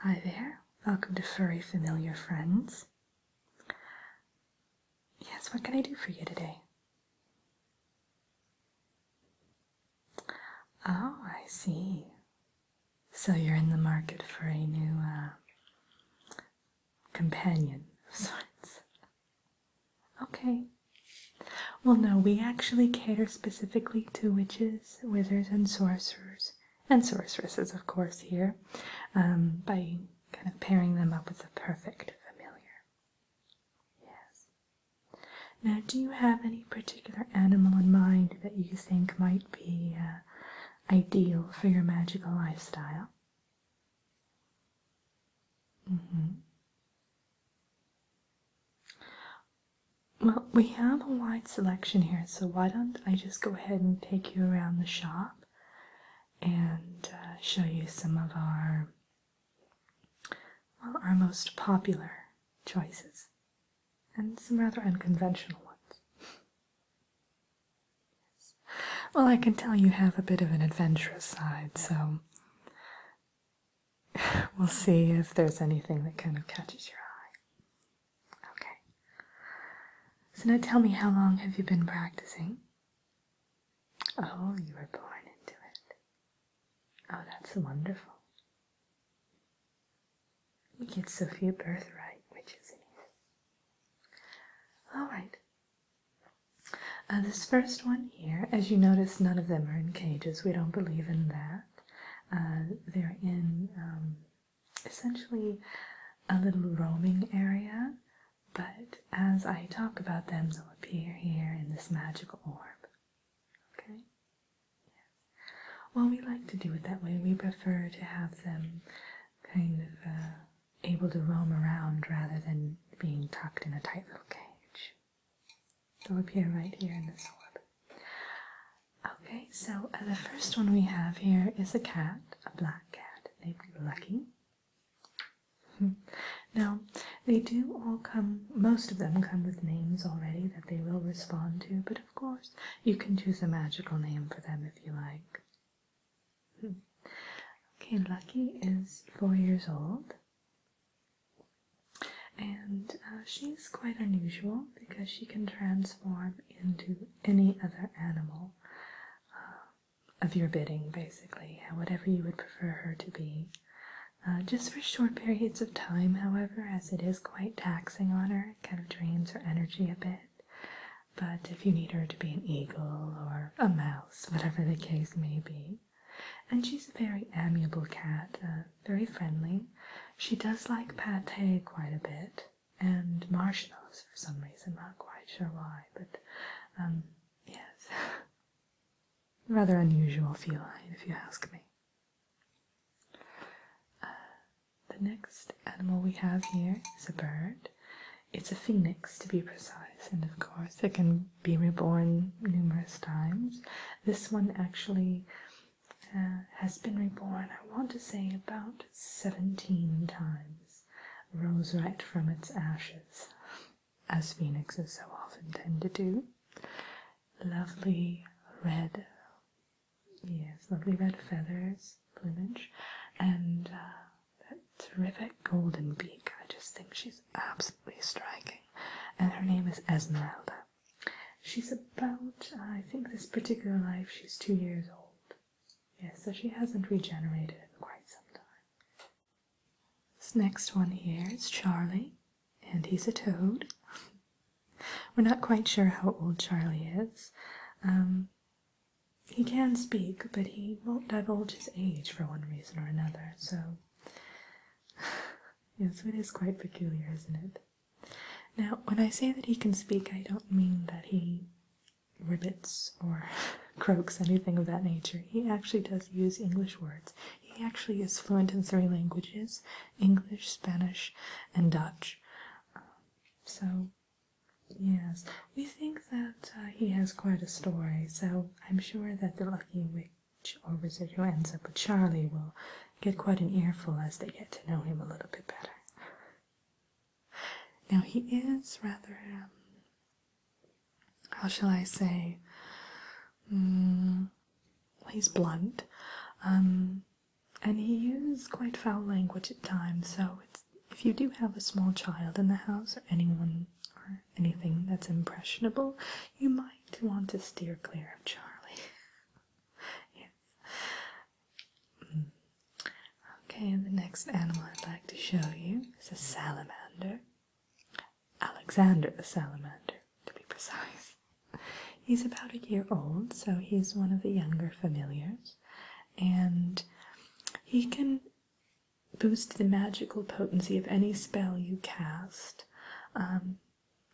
Hi there, welcome to Furry Familiar Friends. Yes, what can I do for you today? Oh, I see. So you're in the market for a new companion of sorts. Okay. Well, no, we actually cater specifically to witches, wizards, and sorceresses, of course, here, by kind of pairing them up with the perfect familiar. Yes. Now, do you have any particular animal in mind that you think might be ideal for your magical lifestyle? Well, we have a wide selection here, so why don't I just go ahead and take you around the shop and show you some of our most popular choices, and some rather unconventional ones. Yes. Well, I can tell you have a bit of an adventurous side, so we'll see if there's anything that kind of catches your eye. Okay. So now tell me, how long have you been practicing? Oh, you were born into it. Oh, that's wonderful. You get so few birthright witches in here. All right. This first one here, as you notice, none of them are in cages. We don't believe in that. They're in essentially a little roaming area, but as I talk about them, they'll appear here in this magical orb. Okay? Yes. Well, we like to do it that way. We prefer to have them kind of able to roam around rather than being tucked in a tight little cage. They'll appear right here in this orb. Okay, so the first one we have here is a cat, a black cat named Lucky. Now, they do all come, most of them come with names already that they will respond to, but of course you can choose a magical name for them if you like. Okay, Lucky is 4 years old, and she's quite unusual because she can transform into any other animal of your bidding, basically, whatever you would prefer her to be. Just for short periods of time, however, as it is quite taxing on her, it kind of drains her energy a bit. But if you need her to be an eagle or a mouse, whatever the case may be. And she's a very amiable cat, very friendly. She does like pâté quite a bit, and marshmallows for some reason, not quite sure why, but yes. Rather unusual feline, if you ask me. The next animal we have here is a bird. It's a phoenix, to be precise, and of course it can be reborn numerous times. This one actually has been reborn, I want to say, about 17 times. Rose right from its ashes, as phoenixes so often tend to do. Lovely red, yes, lovely red feathers, plumage, and that terrific golden beak. I just think she's absolutely striking. And her name is Esmeralda. She's about, I think this particular life, she's 2 years old. Yes, so she hasn't regenerated in quite some time. This next one here is Charlie, and he's a toad. We're not quite sure how old Charlie is. He can speak, but he won't divulge his age for one reason or another, so yes, it is quite peculiar, isn't it? Now, when I say that he can speak, I don't mean that he ribbits or croaks, anything of that nature. He actually does use English words. He actually is fluent in 3 languages, English, Spanish, and Dutch. So, yes, we think that he has quite a story, so I'm sure that the lucky witch or wizard who ends up with Charlie will get quite an earful as they get to know him a little bit better. Now, he is rather, how shall I say, he's blunt. And he uses quite foul language at times, so if you do have a small child in the house or anyone or anything that's impressionable, you might want to steer clear of Charlie. Yes. Okay, and the next animal I'd like to show you is a salamander. Alexander the salamander, to be precise. He's about a year old, so he's one of the younger familiars, and he can boost the magical potency of any spell you cast.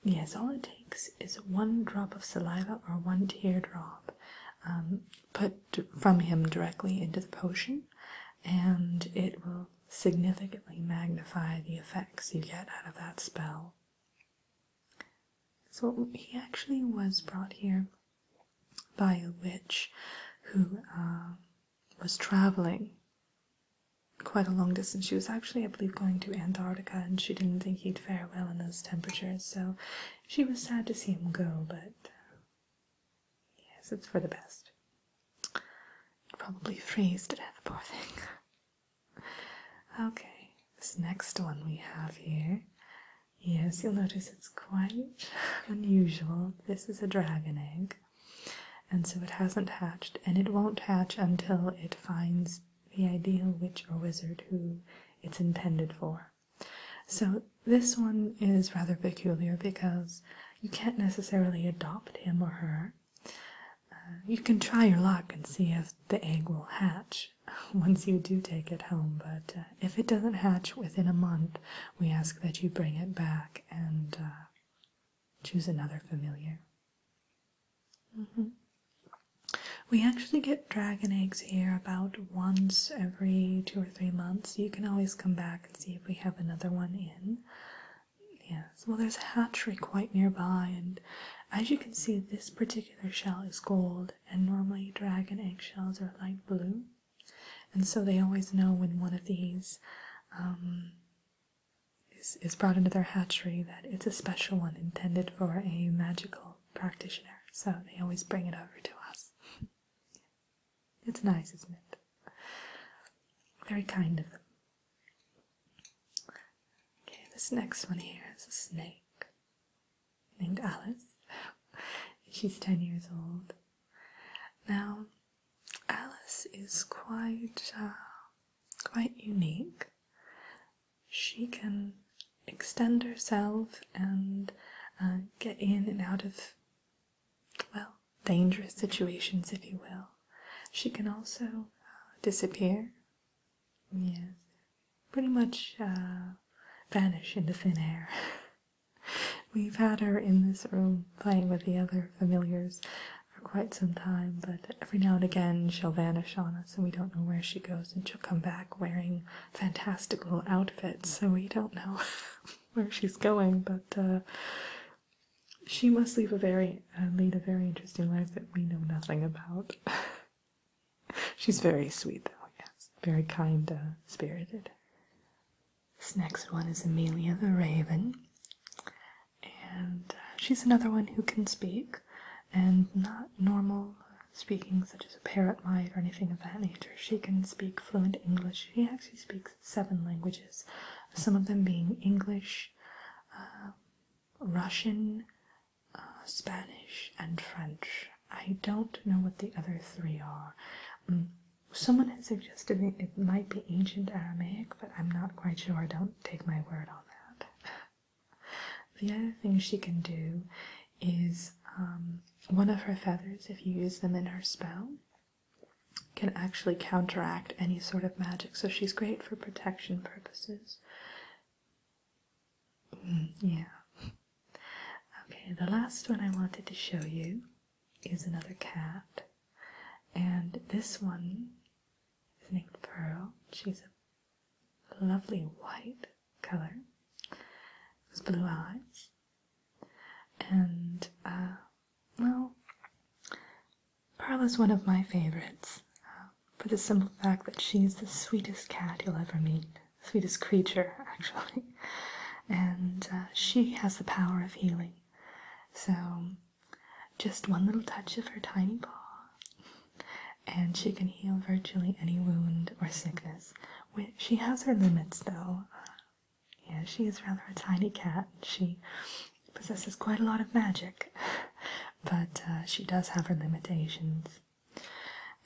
Yes, all it takes is 1 drop of saliva or 1 teardrop put from him directly into the potion, and it will significantly magnify the effects you get out of that spell. So he actually was brought here by a witch who was traveling quite a long distance. She was actually, I believe, going to Antarctica, and she didn't think he'd fare well in those temperatures, so she was sad to see him go, but yes, it's for the best. He'd probably freeze to death, poor thing. Okay, this next one we have here, yes, you'll notice it's quite unusual. This is a dragon egg, and so it hasn't hatched, and it won't hatch until it finds the ideal witch or wizard who it's intended for. So this one is rather peculiar because you can't necessarily adopt him or her. You can try your luck and see if the egg will hatch once you do take it home, but if it doesn't hatch within a month, we ask that you bring it back and choose another familiar. We actually get dragon eggs here about once every 2 or 3 months. You can always come back and see if we have another one in. Yes, well, there's a hatchery quite nearby, and as you can see, this particular shell is gold, and normally dragon egg shells are light blue, and so they always know when one of these is brought into their hatchery that it's a special one intended for a magical practitioner, so they always bring it over to us. It's nice, isn't it? Very kind of them. Okay, this next one here is a snake named Alice. She's 10 years old. Now, Alice is quite unique. She can extend herself and get in and out of, well, dangerous situations, if you will. She can also disappear. Yes, pretty much vanish into thin air. We've had her in this room playing with the other familiars for quite some time, but every now and again she'll vanish on us and we don't know where she goes, and she'll come back wearing fantastical outfits, so we don't know where she's going, but she must lead a very interesting life that we know nothing about. She's very sweet though, yes, very kind, spirited. This next one is Amelia the raven, and she's another one who can speak, and not normal speaking such as a parrot might or anything of that nature. She can speak fluent English. She actually speaks 7 languages, some of them being English, Russian, Spanish, and French. I don't know what the other 3 are. Someone has suggested it might be ancient Aramaic, but I'm not quite sure. Don't take my word on that. The other thing she can do is one of her feathers, if you use them in her spell, can actually counteract any sort of magic, so she's great for protection purposes. Yeah. Okay, the last one I wanted to show you is another cat, and this one is named Pearl. She's a lovely white color with blue eyes, and well, Pearl is one of my favorites for the simple fact that she's the sweetest cat you'll ever meet, sweetest creature actually, and she has the power of healing. So just one little touch of her tiny paw and she can heal virtually any wound or sickness. She has her limits, though. Yeah, she is rather a tiny cat. She possesses quite a lot of magic, but she does have her limitations.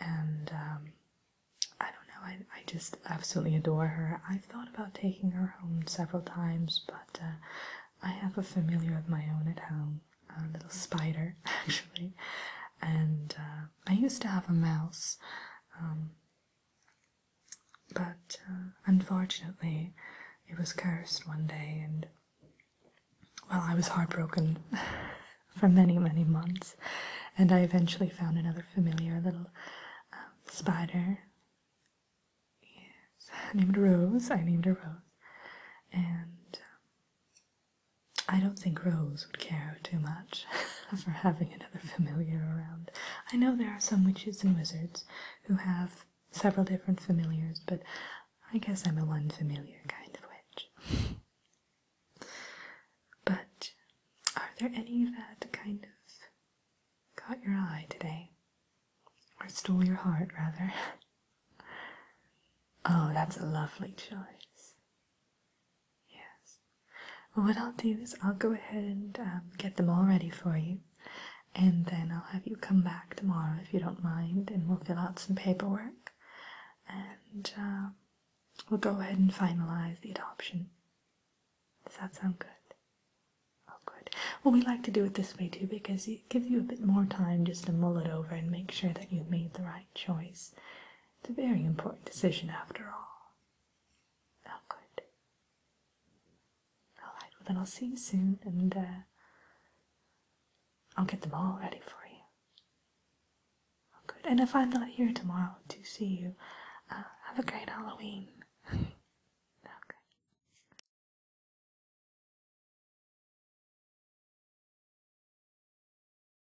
And I don't know, I just absolutely adore her. I've thought about taking her home several times, but I have a familiar of my own at home, a little spider, actually. And I used to have a mouse, but unfortunately it was cursed one day, and well, I was heartbroken for many, many months, and I eventually found another familiar, little spider. Yes, named Rose. I named her Rose, and I don't think Rose would care too much for having another familiar around. I know there are some witches and wizards who have several different familiars, but I guess I'm a one familiar kind of witch. But are there any that kind of caught your eye today? Or stole your heart, rather? Oh, that's a lovely choice. Yes. Well, what I'll do is I'll go ahead and get them all ready for you. And then I'll have you come back tomorrow if you don't mind, and we'll fill out some paperwork. And we'll go ahead and finalize the adoption. Does that sound good? Oh, good. Well, we like to do it this way too because it gives you a bit more time just to mull it over and make sure that you've made the right choice. It's a very important decision after all. Oh, good. Alright, well then I'll see you soon, and I'll get them all ready for you. Oh, good. And if I'm not here tomorrow to see you, have a great Halloween.